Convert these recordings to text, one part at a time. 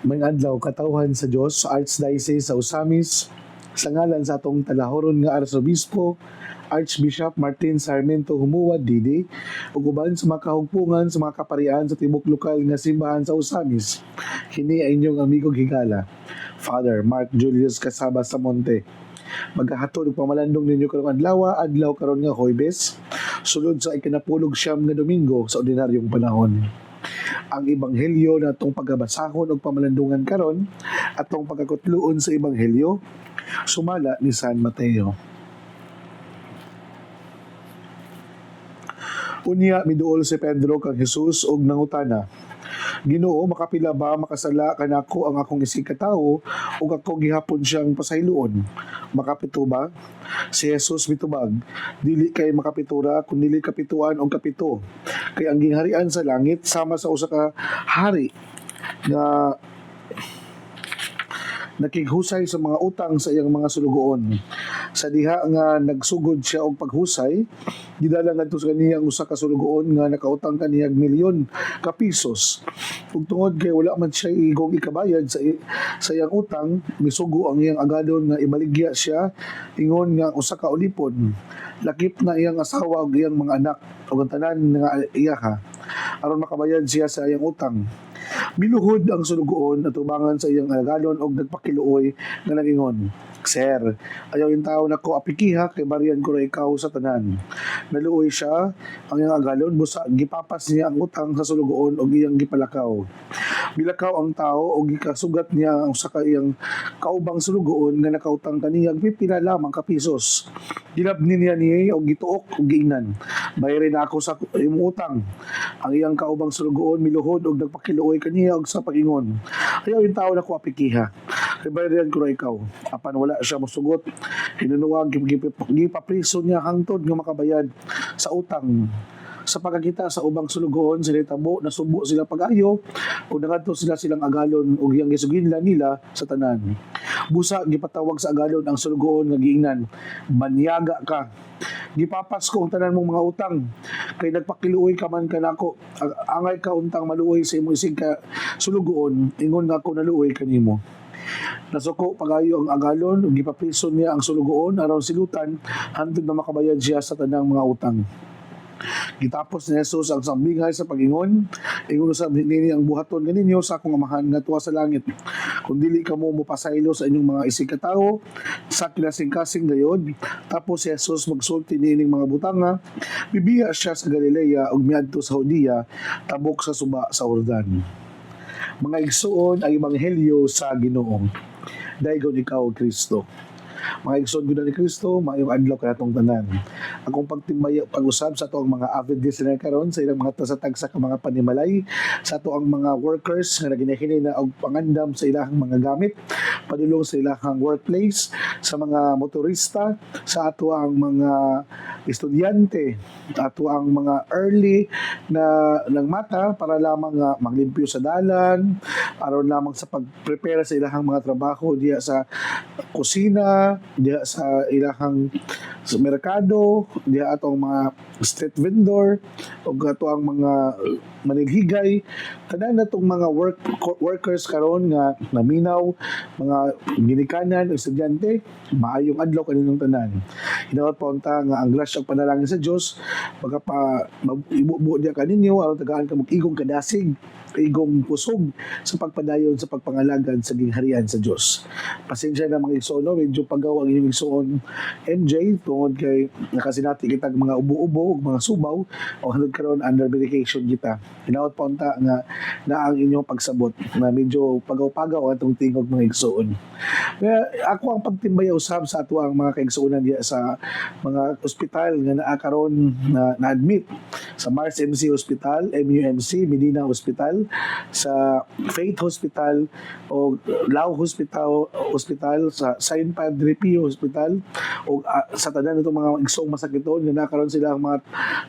May adlaw katawhan sa Dios sa Archdiocese sa Osamis sa ngalan sa atong talahoron nga Arsobispo Archbishop Martin Sarmiento Humuad Didi ug uban sa mga kahugpungan sa mga kaparian sa tibok lokal nga simbahan sa Osamis. Kini ay inyong amigong higala, Father Mark Julius Casaba Samonte. Maghahatod og pamalandong ninyo karong adlaw karon nga Huwebes, sulod sa ikinapulog siyam nga Domingo sa ordinaryong panahon. Ang ebanghelyo na atong pagabasahon og pamalandungan karon atong pagkakutluon sa ebanghelyo sumala ni San Mateo. Unya miduol si Pedro kang Hesus og nangutana, Ginoo, makapila ba makasala kanako ang akong isig katawo ug ako gihapon siyang pasayloon? Makapito ba? Si Jesus mitubag, dili kay makapitura kun dili kapituan og kapito. Kay ang gingharian sa langit sama sa usa ka hari nga nakighusay sa mga utang sa iyang mga sulugoon. Sa diha nga nagsugod siya og paghusay, gidala ngadto sa kaniya ang usa ka sulugoon nga nakautang kaniya milyon ka pisos. Ug tungod kay wala man siya igong ikabayad sa iyang utang, misugo ang iyang agadon nga ibaligya siya ingon nga usa ka ulipon. Lakip na iyang asawa ug iyang mga anak ug ang tanan nga iyaha aron makabayad siya sa iyang utang. Miluhod ang sulugoon at ubangan sa iyang agalon og nagpakiluoy nga nagingon, Sir, ayaw yung tao na ko apikiha kay bariyan ko ra ikaw sa tanan. Naluoy siya ang iyang agalon busa gipapas niya ang utang sa sulugoon og iyang gipalakaw. Bilakaw ang tao og gikasugat niya ang usa ka iyang kaubang sulugoon nga nakautang kaniya pipila lamang ka pisos. Gilabni niya niya og gituok og giingnan. Bayarin ako sa imong utang. Ang iyang kaubang sulugoon miluhod og nagpakiluoy kaniya og sa pagingon. Ayaw yung tao na ko apikiha. Kay bariyan ko ra ikaw. Apan wala siya mosugot. Hinunuwag gipapriso niya hangtod nga makabayad sa utang. Sa pagkakita sa ubang sulugoon sila tabo nasubo sila pag-ayo ug nangadto silang agalon ug iyang gisuginlan nila sa tanan. Busa gipatawag sa agalon ang sulugoon nga giingnan, banyaga ka. Gipapas ko ang tanan mong mga utang kay nagpakiluoy ka man kanako. Angay ka untang maluoy sa imong isig ka sulugoon ingon nga ako naluoy kanimo. Nasuko pagayo ang agalon ug gipapriso niya ang sulugoon aron silutan hangtod na makabayad siya sa tanang mga utang. Gitapos ni Jesus ang sambingay sa pagingon, ingon sa nini ang buhaton kaninyo sa akong amahan nga tuwa sa langit. Kung dili kamo mopasaylo sa inyong mga isig katawo, sa kinasing-kasing gayod, tapos si Jesus magsulti niining mga butanga, bibiya siya sa Galilea ug miadto sa Judea, tabok sa suba sa Jordan. Mga igsuon ang ebanghelyo sa Ginoo. Daygon ikaw, Kristo. Mga igsoon gud ni Kristo, maayong adlaw kanatong tanan. Akong pagtimbaya pag-usab sa ato ang mga avid listener karon sa ilang mga tagsa ka mga panimalay, sa ato ang mga workers nga naginahinay na og pangandam sa ilahang mga gamit, padulong sa ilahang workplace, sa mga motorista, sa ato ang mga estudyante, ato ang mga early na ng mata para lamang nga maglimpyo sa dalan, aron lamang sa pag-prepare sa ilahang mga trabaho diya sa kusina, diya sa ilahang sa merkado, diya atong mga street vendor o ato ang mga manilhigay, tanan natong mga workers karon nga naminaw, mga ginikanan o estudyante, maayong adlaw kaninyong tanan. Hinawat pa unta nga ang grasya ug panalangin sa Dios magapa ibubuo diya kaninyo aron tagaan ka mag-igong kadasig, igong pusog sa pagpadayon sa pagpangalagad sa gingharian sa Dios. Pasensya na mga igsoon, medyo pagaw ang inyong igsoon MJ tungod kay nakasinati kita mga ubo-ubo ug mga subaw o hangtod karon under medication kita. Hinawat pa unta nga na ang inyong pagsabot na medyo pagaw-pagaw ang atong tingog mga igsoon. Kaya ako ang pagtimbaya usab sa ato ang mga kaigsuonan diya sa mga ospital nga naa karon na-admit sa Mars MC Hospital, MUMC, Medina Hospital, sa Faith Hospital o Lao Hospital, sa Saint Padre Pio Hospital o sa tanan nitong mga igsong masakiton nga nakaroon sila ang mga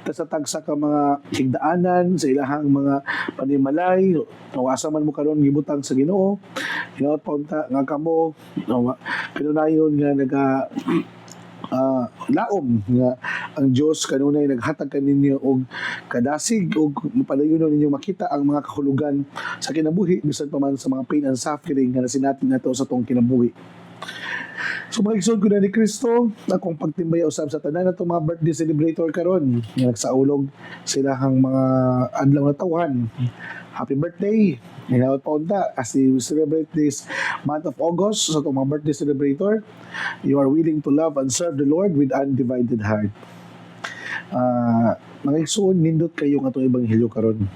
tagsa ka mga higdaanan sa ilahang mga panimalay o asa man mo karon gibutang sa Ginoo. Hinawat pa unta nga kamo pinunayon nga laom nga ang Dios kanunay naghatag kaninyo og kadasig og mapadayon ninyo makita ang mga kahulugan sa kinabuhi bisan pa man sa mga pain and suffering nga nasinatin nato sa tong kinabuhi. So mga igsoon ko na ni Kristo, akong pagtimbaya usab sa tanan na mga birthday celebrator karon nga nagsaulog sila hang mga adlaw na tawhan. Happy birthday! Hinawat pa unta as we celebrate this month of August sa itong mga birthday celebrator. You are willing to love and serve the Lord with undivided heart. Mga igsoon, nindot kayo nga itong ebanghelyo karon.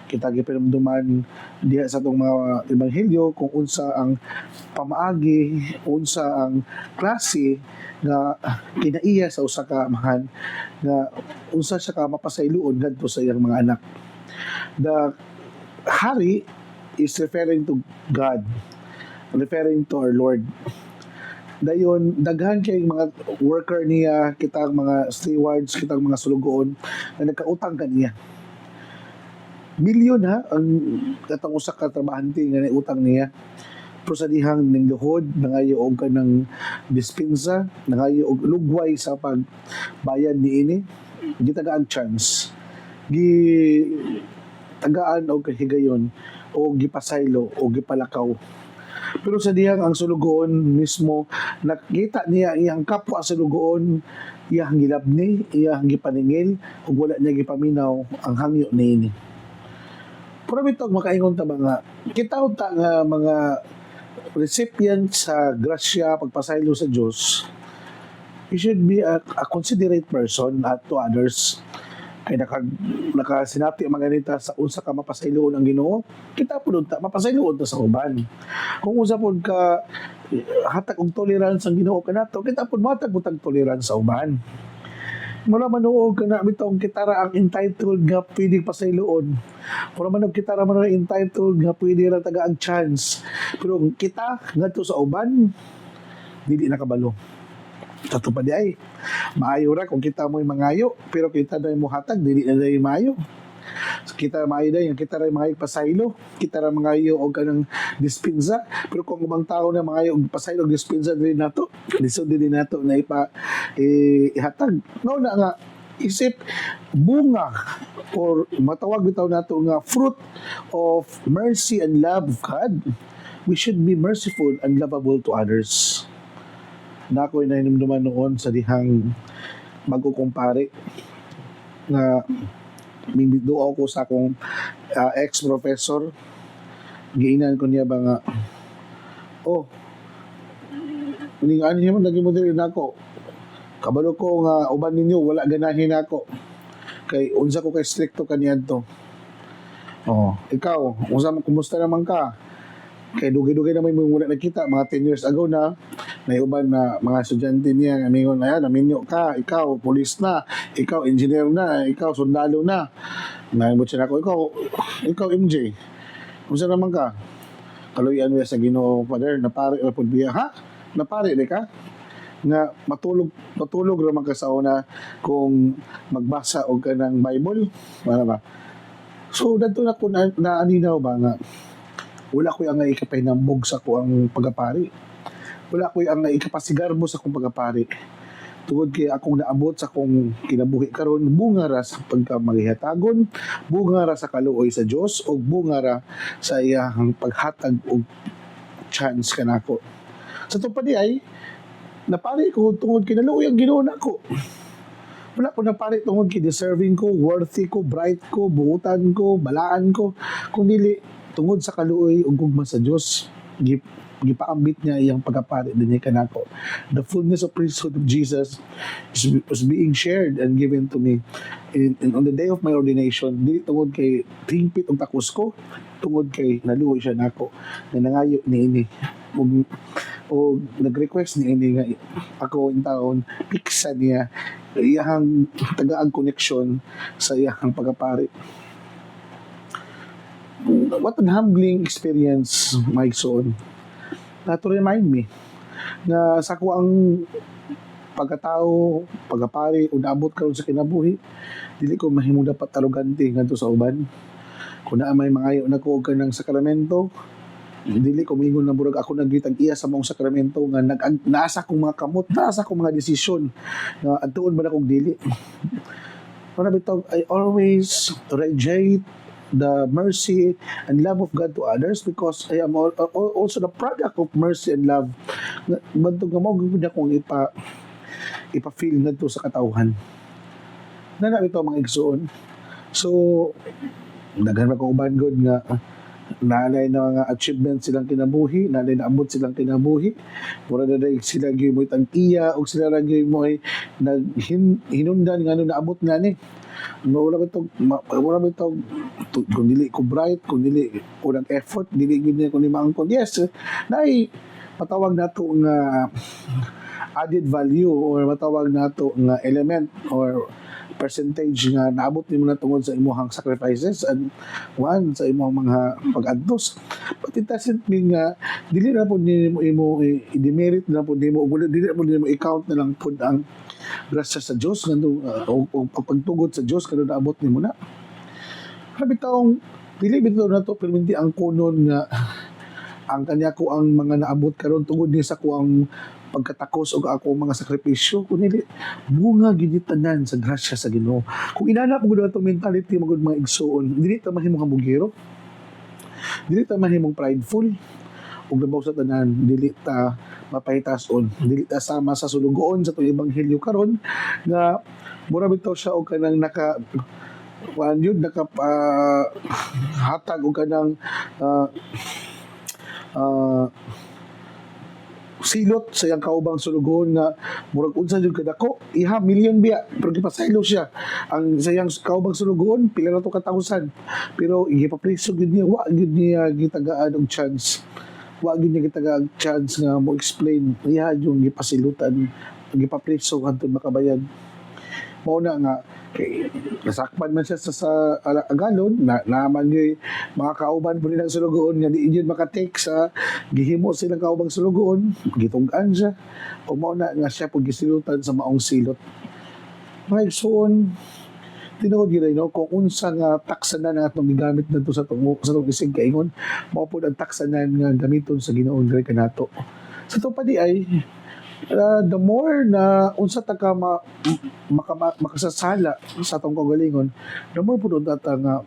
Kita gipinamduman diha sa itong mga ebanghelyo kung unsa ang pamaagi, unsa ang klase nga kinaiya sa usa ka amahan nga unsa siya ka mapasayloon ngadto sa iyang mga anak. The hari is referring to God, referring to our Lord. Dayon, daghan kay mga worker niya, kitang mga stewards, kitang mga sulugoon na nagkautang kaniya. Milyon ha, ang katang usa ka trabahante nga utang niya. Pero sa dihang ningluhod, nangayo og kanang dispensa, nangayo og lugway sa pagbayad ni ini, gitagaan chance. Tagaan og kahigayon o gipasaylo o gipalakaw. Pero sa dihang ang sulugoon mismo nakita niya iyang kapwa sulugoon, iyang gilabni, iyang gipaningil ug wala niya gipaminaw ang hangyo niini. Pero bitog makaingon ta ba nga kita ta nga mga recipient sa grasya pagpasaylo sa Dios, you should be a considerate person to others. Kay nakasinati mga ganita sa unsa ka mapasayloon ang Ginoo, kita pud ta mapasayloon ta sa uban. Kung unsa pud ka hatag og tolerance ang Ginoo kanato, kita pud matag butang tolerance sa uban. Mura manuog ka na bitong kitara ang entitled nga pwede pasayloon. Mura manuog kitara man entitled nga pwede ra tagaang chance. Pero kita ngadto sa uban dili nakabalo. Tato pa di ay maayo ra kung kita mo'y mangayo, pero kita na mo hatag dili na day maayo. Kita maayo day kita ra mangayo pasaylo, kita ra mangayo og kanang dispensa, pero kung ubang tao na mangayo og pasaylo og dispensa dili nato, lisod dili nato na ihatag. No na nga isip bunga or matawag bitaw nato nga fruit of mercy and love of God. We should be merciful and lovable to others. Na ako'y nahinumduman noon sa dihang magkukumpare na mimido ako sa akong ex-professor. Giinan ko niya ba nga, uning ano niya man, lagi mo din ako. Kabalo ko nga, uban ninyo, wala ganahin ako. Kay, unsa ko kay stricto kanyan to. Ikaw, kumusta naman ka? Kay dugay-dugay naman mo muna nakita, mga 10 years ago na, may uban na mga estudyante niya, amingon na yan, naminyo ka, ikaw, polis na, ikaw, engineer na, ikaw, sundalo na. Naimot siya ako, ikaw, MJ, kung saan naman ka? Kaluyan mo sa Ginoo, Father, napari, ha? Napari, di ka? Nga matulog naman ka sa una kung magbasa o ka ng Bible. Ano ba? So, dito na ko naaninaw ba nga, wala ko ang ikapahinambog sa ko ang pagapari. Wala ko ang ikapasigarbo sa akong pagapari. Tungod kay akong naabot sa akong kinabuhi karon, bunga ra sa pagkamagihatagon, bunga ra sa kaluoy sa Dios o bunga ra sa iyang paghatag og chance kanako. Sa tupad ay napari ko tungod kay naluoy ang Ginoo nako. Wala ko napari tungod kay deserving ko, worthy ko, bright ko, buutan ko, balaan ko, kundi tungod sa kaluoy ug gugma sa Dios. Gipaambit niya iyang pagkapari dinhi kanako. The fullness of priesthood of Jesus was being shared and given to me on the day of my ordination. Dili tungod kay tingpit og takos ko, tungod kay naluoy siya nako na nangayo niini o nag-request niini nga ako in taon piksa niya iyang tagaag connection sa iyang pagkapari. What an humbling experience, my son. To remind me na sa ko ang pagkatao, pagkapari, o naabot karon sa kinabuhi, dili ko mahimong dapat arugante ngadto sa uban. Kung naa may mangayo na ko og kanang sakramento, dili ko mingon na murag ako nagitag iya sa mong sakramento nga naasa kong mga kamot, naasa kong mga desisyon nga adtuon ba na kong dili. Para bitaw, I always reject the mercy and love of God to others because I am also the product of mercy and love. Bantog nga mo gud na kong ipa-feel ngadto sa katawhan. Na bitaw mga igsoon. So daghan man kong uban gud nga nanay na mga achievements silang kinabuhi, nanay na abot silang kinabuhi. Mura na dahil sila gyud mo tag-iya o sila ra gyud mo hinundan nga ano naabot nga ni. Wala ba ito, kung dili ko bright, kung dili ko nag-effort, dili gyud niya ko ni maangkon. Yes, naay matawag nato nga added value or matawag nato nga element or percentage nga naabot nimo na tungod sa imong sacrifices and one sa imong mga pag-adtos. But it doesn't mean nga dili na po nimo i-demerit na po nimo o dili na po nimo i-count na lang po ang grasya sa Dios ngano o pagtugod sa Dios kano naabot nimo na. Habi taong dili bitaw na to perminti ang kunon nga ang kanya ko ang mga naabot karon tungod ni sa ko ang pagkatakos o ako mga sakripisyo kundi bunga gid tanan sa grasya sa Ginoo. Kung inana mo gud atong mentality mo gud mga igsoon, dili ta mahimong hambugiro. Dili ta mahimong prideful. Ug labaw sa tanan, dili ta mapahitason, dili ta sama sa sulugoon sa tong ebanghelyo karon nga mura bitaw siya og kanang hatag og kanang silot sa iyang kaubang sulugoon nga murag unsa jud kadako iha milyon biya pero gipasaylo siya ang sa iyang kaubang sulugoon pila na to katawsan pero gipapreso gid niya wa gid niya gitagaan og chance nga mo explain iha yung gipasilutan gipapreso hangtod makabayad. Mao na nga nasakpan man siya sa agalon naman yung mga kauban po nilang sulugoon nga di yun makatake sa gihimo silang kaubang sulugoon gitugan siya o mao na nga siya po gisilutan sa maong silot. Mga igsoon tinuod gyud no kung unsa nga taksanan nga atong gigamit nadto sa tong isig kaingon mao pod ang taksanan nga gamiton sa Ginoo diri kanato. Sa to pa di ay the more na unsa ta ka makasasala sa atong kaugalingon, the more po ta nga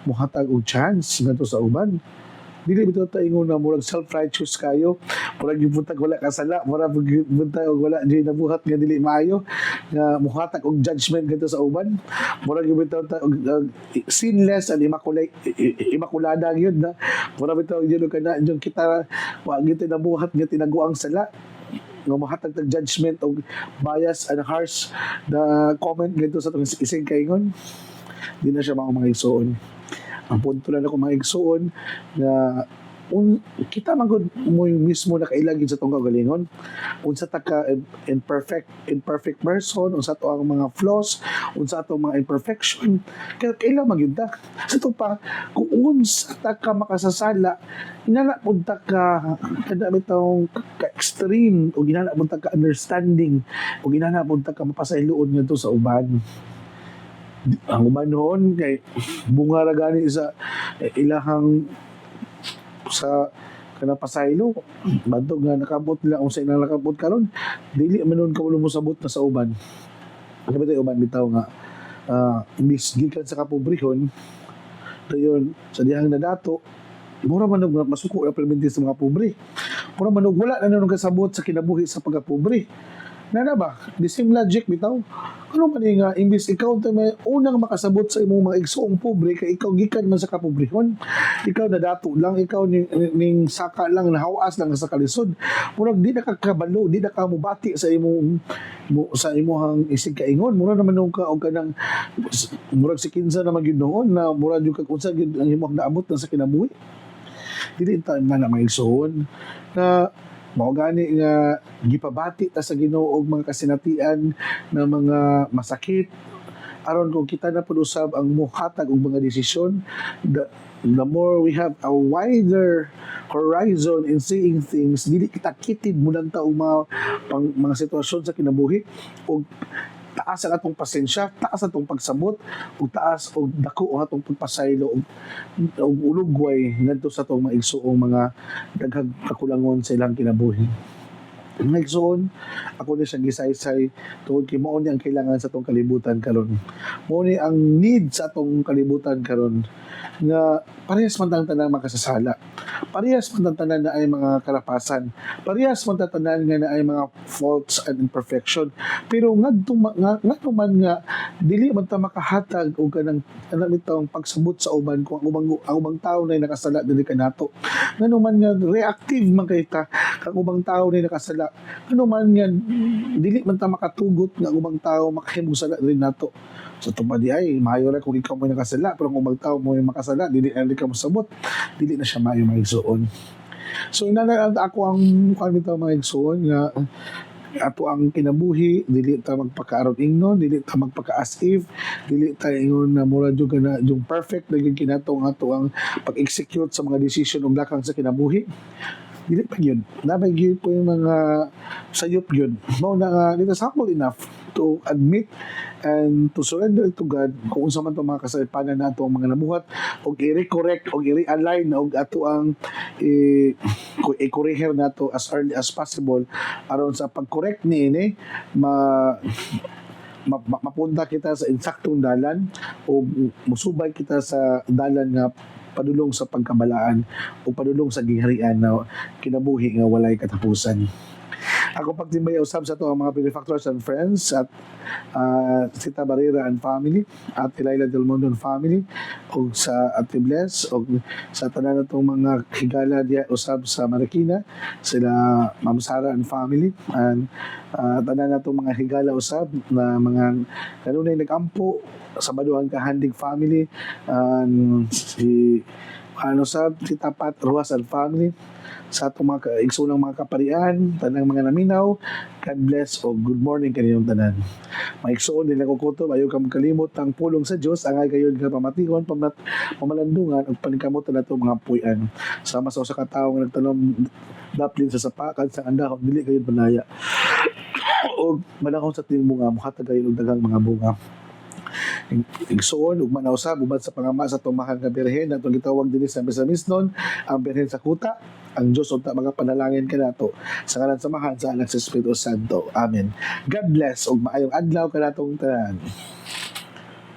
muhatag og chance ngadto sa uban. Dili bitaw ta ingon na murag self-righteous kayo, murag gibuntag wala kasala, murag gibuntag og wala di nabuhat nga dili maayo, nga muhatag og judgment ngadto sa uban. Murag bitaw ta og sinless and immaculada gyud na. Murag bitaw gyud kana yung kita wa gyud nabuhat nga tinaguang sala nga mahatag tag judgment o bias and harsh the comment ganito sa itong isig kaingon di na siya mga igsoon. Ang punto lang ako mga igsoon na kita magud mo mismo nakailagin sa itong kagalingon unsa ta ka imperfect person, unsa to ang mga flaws, unsa to mga imperfection kailan magyud ta sa to pa kung unsa ta ka makasasala inana pud ta ka kada bitaw ka extreme o ginana pud ta ka understanding o ginana pud ta ka mapasayloon ngadto sa uban. Ang uban noon kay bunga ra gani sa ilahang sa kanang pasaylo bantog nga nakabot nila unsa ilang nakabot karon dili man nun kaulo mo sabot na sa uban. Ano ba uban bitaw nga imbis gikan sa kapobrehon dayon sa dihang nadato mura man masuko na perminti sa mga pobre, mura man wala na nung kasabot sa kinabuhi sa pagkapobre. Nana ba? The same logic bitaw. Ano man nga imbis ikaw ta may unang makasabot sa imong mga igsoong pobre kay ikaw gikan man sa kapobrehon. Ikaw na dato lang, ikaw ning saka lang nahawas lang sa kalisod. Murag di na kakabalo, di na ka mubati sa imong isig kaingon. Mura naman nung ka og kanang murag si kinsa naman gyud noon na mura jud kag unsa gyud ang imong naabot na sa kinabuhi. Dili ta na maigsoon na mao gani nga gipabati ta sa Ginoo og mga kasinatian na mga masakit aron kung kita na pud usab ang muhatag og mga desisyon the more we have a wider horizon in seeing things dili kita kitid mo lang ta og mga sitwasyon sa kinabuhi og taas ang atong pasensya, taas ang atong pagsabot, ug taas og dako ang atong pagpasaylo og ulugway ngadto sa atong mga igsuong mga daghang kakulangon sa ilang kinabuhi. Mga igsuon, ako ni siya gisaysay tungod kay mao ni ang kailangan sa atong kalibutan karon. Mao ni ang need sa atong kalibutan karon nga parehas man tang tanan makasasala. Parehas man tang tanan na ay mga karapasan. Parehas man tang tanan nga na ay mga faults and imperfection. Pero ngadto man nga dili man ta makahatag og kanang bitong pagsabot sa uban kung ang ubang tawo na nakasala dili kanato. Ngano man nga reactive man kay ta kang ubang tawo na nakasala. Ngano man nga dili man ta makatugot nga ang ubang tawo makahimong sala rin nato. So tupad di ay maayo ra kung ikaw mo nakasala pero kung ubang tawo mo yung makasala dili na ka mosabot, dili na siya maayo maigsuon. So inana ako ang bitaw mga igsuon nga ato ang kinabuhi dili ta magpakaaron ingnon, dili ta magpaka as if, dili ta ingon na mura jud na yung perfect na gyud kinato ang ato ang pag-execute sa mga decision ug lakang sa kinabuhi. Dili pa yun. Nabay yun po yung mga sayop yun. Mao na nga, it is humble enough to admit and to surrender to God kung unsa man itong mga kasalipanan na ato ang mga nabuhat o i-correct o i-realign o ato ang i-correher na to as early as possible aron sa pag-correct ni ini mapunta kita sa insaktong dalan o musubay kita sa dalan nga padulong sa pagkabalaan o padulong sa gingharian na kinabuhi nga walay katapusan. Ako pagtimbay usab sa to ang mga benefactors and friends at Sita Barrera and family at Laila Del Mundo and family o sa Ate Bless o sa tanan natong mga higala diya usab sa Marikina sila Ma'am Sara and family and tanan natong mga higala usab na mga kanunay nagampo sa Baduhan Kahandig family si si Tapat Ruas and family sa atong mga igsoonang mga kaparian, tanang mga naminaw, God bless o good morning kaninyong tanan. Maigsoon din ako kutob, ayaw ka magkalimot ang pulong sa Diyos, angay kayo ka pamatingon, pamalandungan, o paningkamutan na itong mga puyan. Sama sa usa ka tawo nga nagtanom daplin sa sapakan, sa andahon, dili kayo banaya. O malakaw sa tining bunga, muhatag kayo ng dagang mga bunga. Igsuon ug manawsab ubad sa pangama sa tumahan nga birhen natong gitawag dinhi sa misnon ang birhen sa kuta ang Dios unta mga panalangin kanato sa ngalan sa Amahan sa Anak sa Espiritu Santo. Amen. God bless ug maayong adlaw kanatong tanan.